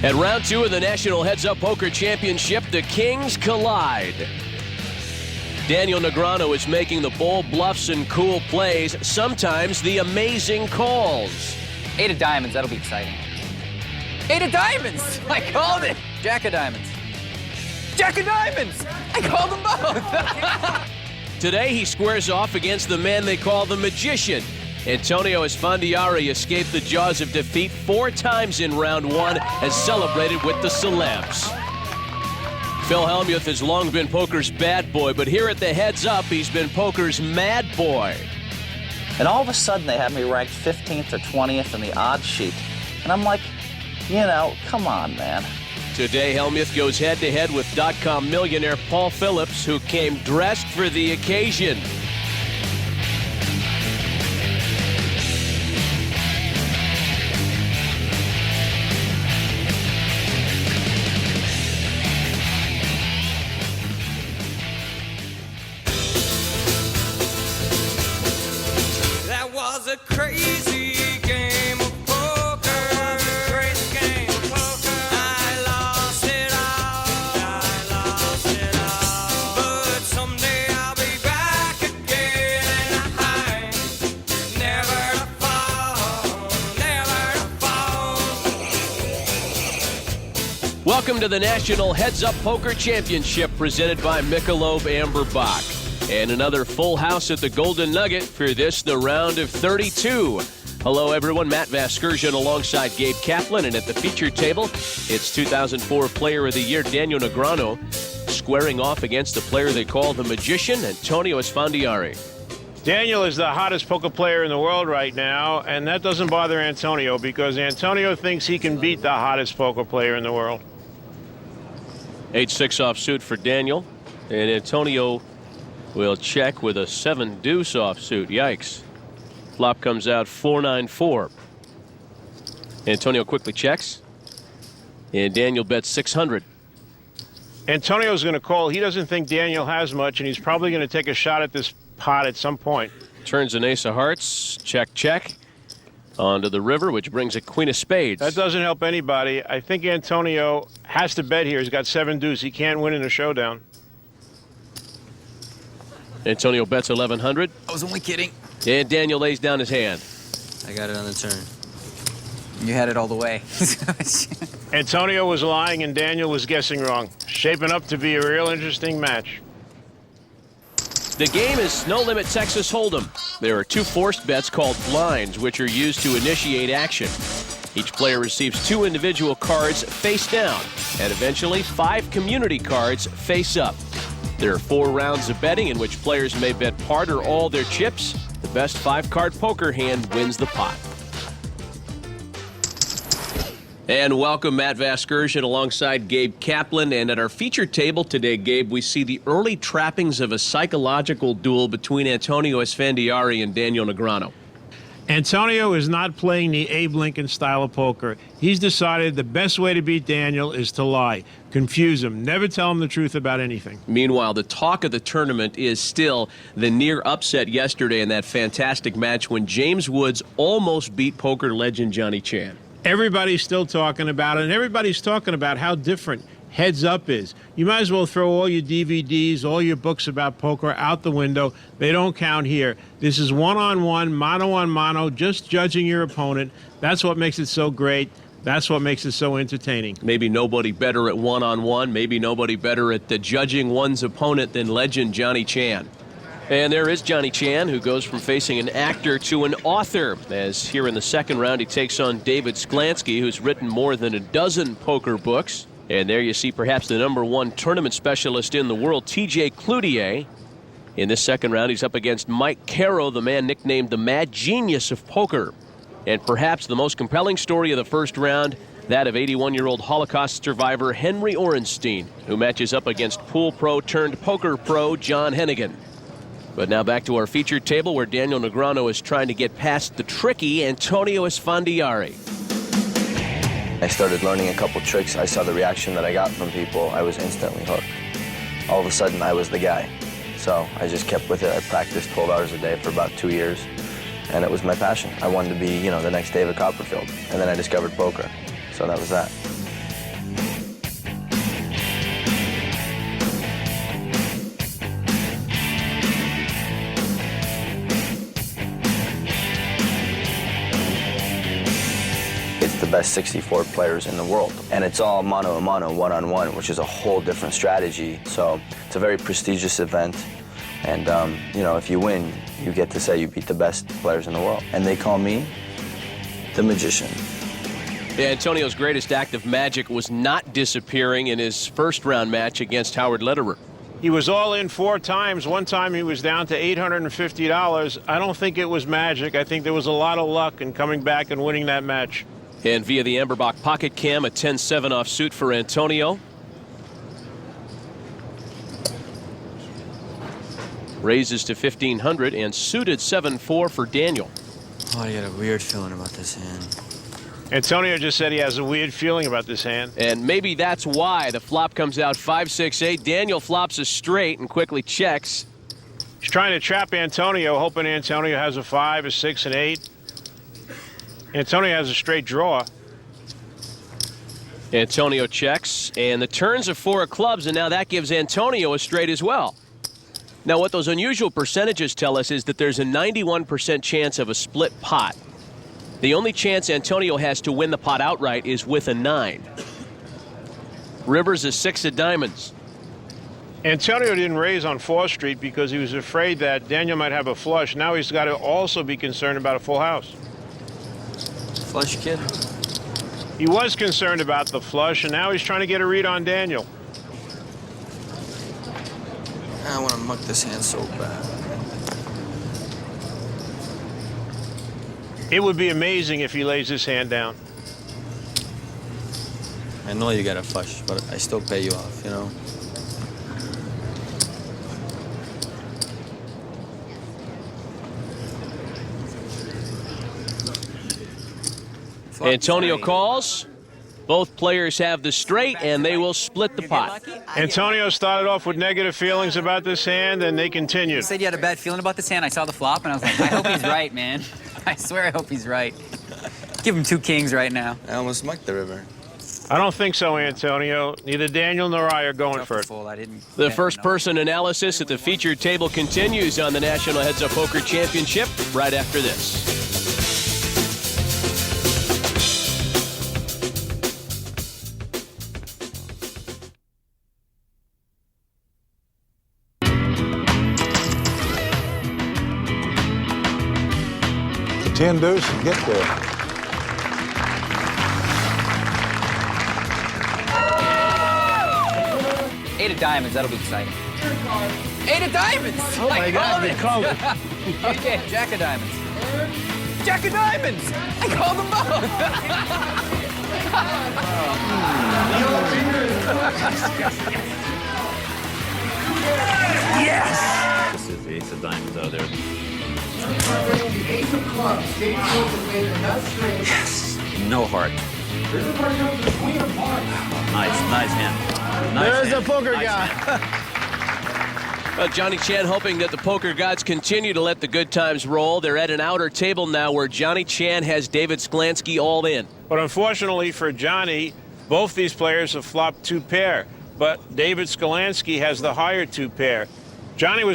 At round 2 of the National Heads Up Poker Championship, the Kings collide. Daniel Negreanu is making the bold bluffs and cool plays, sometimes the amazing calls. 8 of diamonds, that'll be exciting. 8 of diamonds! I called it! Jack of diamonds. Jack of diamonds! I called them both! Today he squares off against the man they call the Magician. Antonio Esfandiari escaped the jaws of defeat 4 times in round 1 and celebrated with the celebs. Phil Hellmuth has long been poker's bad boy, but here at the Heads Up, he's been poker's mad boy. And all of a sudden, they have me ranked 15th or 20th in the odds sheet. And I'm like, you know, come on, man. Today, Hellmuth goes head-to-head with .com millionaire Paul Phillips, who came dressed for the occasion. A crazy game of poker. Crazy game of poker. I lost it all. But someday I'll be back again. And I never to fall. Welcome to the National Heads Up Poker Championship, presented by Michelob Amber Bock. And another full house at the Golden Nugget for this, the round of 32. Hello, everyone. Matt Vasgersian alongside Gabe Kaplan. And at the feature table, it's 2004 Player of the Year Daniel Negreanu squaring off against the player they call the Magician, Antonio Esfandiari. Daniel is the hottest poker player in the world right now, and that doesn't bother Antonio because Antonio thinks he can beat the hottest poker player in the world. 8-6 offsuit for Daniel. And Antonio will check with a 7-deuce offsuit. Yikes. Flop comes out 4-9-4. Antonio quickly checks. And Daniel bets 600. Antonio's going to call. He doesn't think Daniel has much, and he's probably going to take a shot at this pot at some point. Turns an ace of hearts. Check, check. Onto the river, which brings a queen of spades. That doesn't help anybody. I think Antonio has to bet here. He's got 7-deuce. He can't win in a showdown. Antonio bets 1,100. I was only kidding. And Daniel lays down his hand. I got it on the turn. You had it all the way. Antonio was lying and Daniel was guessing wrong. Shaping up to be a real interesting match. The game is No Limit Texas Hold'em. There are 2 forced bets called blinds, which are used to initiate action. Each player receives 2 individual cards face down, and eventually 5 community cards face up. There are 4 rounds of betting in which players may bet part or all their chips. The best 5-card poker hand wins the pot. And welcome, Matt Vasgersian alongside Gabe Kaplan. And at our featured table today, Gabe, we see the early trappings of a psychological duel between Antonio Esfandiari and Daniel Negreanu. Antonio is not playing the Abe Lincoln style of poker. He's decided the best way to beat Daniel is to lie, confuse him, never tell him the truth about anything. Meanwhile, the talk of the tournament is still the near upset yesterday in that fantastic match when James Woods almost beat poker legend Johnny Chan. Everybody's still talking about it, and everybody's talking about how different Heads Up is. You might as well throw all your DVDs, all your books about poker out the window. They don't count here. This is one-on-one, mano-on-mano, just judging your opponent. That's what makes it so great. That's what makes it so entertaining. Maybe nobody better at one-on-one, maybe nobody better at judging one's opponent than legend Johnny Chan. And there is Johnny Chan, who goes from facing an actor to an author, as here in the second round he takes on David Sklansky, who's written more than a dozen poker books. And there you see perhaps the #1 tournament specialist in the world, TJ Cloutier. In this second round, he's up against Mike Caro, the man nicknamed the Mad Genius of Poker. And perhaps the most compelling story of the first round, that of 81-year-old Holocaust survivor Henry Orenstein, who matches up against pool pro turned poker pro John Hennigan. But now back to our featured table, where Daniel Negreanu is trying to get past the tricky Antonio Esfandiari. I started learning a couple tricks. I saw the reaction that I got from people. I was instantly hooked. All of a sudden, I was the guy. So I just kept with it. I practiced 12 hours a day for about 2 years, and it was my passion. I wanted to be, the next David Copperfield. And then I discovered poker. So that was that. best 64 players in the world. And it's all mano a mano, one-on-one, which is a whole different strategy. So it's a very prestigious event. And, you know, if you win, you get to say you beat the best players in the world. And they call me the magician. Yeah, Antonio's greatest act of magic was not disappearing in his first-round match against Howard Lederer. He was all in 4 times. One time he was down to $850. I don't think it was magic. I think there was a lot of luck in coming back and winning that match. And via the Amberbach pocket cam, a 10-7 off suit for Antonio. Raises to 1,500 and suited 7-4 for Daniel. Oh, I got a weird feeling about this hand. Antonio just said he has a weird feeling about this hand. And maybe that's why the flop comes out 5-6-8. Daniel flops a straight and quickly checks. He's trying to trap Antonio, hoping Antonio has a 5, a 6, and 8. Antonio has a straight draw. Antonio checks, and the turns of 4 of clubs, and now that gives Antonio a straight as well. Now, what those unusual percentages tell us is that there's a 91% chance of a split pot. The only chance Antonio has to win the pot outright is with a 9. Rivers a 6 of diamonds. Antonio didn't raise on 4th Street because he was afraid that Daniel might have a flush. Now he's got to also be concerned about a full house. Flush kid? He was concerned about the flush, and now he's trying to get a read on Daniel. I want to muck this hand so bad. It would be amazing if he lays his hand down. I know you got a flush, but I still pay you off, you know? Antonio calls. Both players have the straight, and they will split the pot. Antonio started off with negative feelings about this hand, and they You continued. said you had a bad feeling about this hand. I saw the flop, and I was like, I hope he's right, man. I swear I hope he's right. Give him 2 kings right now. I almost mucked the river. I don't think so, Antonio. Neither Daniel nor I are going for it. Fold. I didn't. The first person analysis at the featured table continues on the National Heads Up Poker Championship right after this. The 10 deuce and get there. Eight of diamonds. That'll be exciting. 8 of diamonds. Oh my God! They called it. Okay, Jack of diamonds. Jack of diamonds. I called them both. Yes. This is the ace of diamonds out there. Ace of clubs. Yes. No heart. Nice hand. There's a poker guy. Johnny Chan hoping that the poker gods continue to let the good times roll. They're at an outer table now where Johnny Chan has David Sklansky all in. But unfortunately for Johnny, both these players have flopped 2 pair. But David Skolansky has the higher 2 pair. Johnny was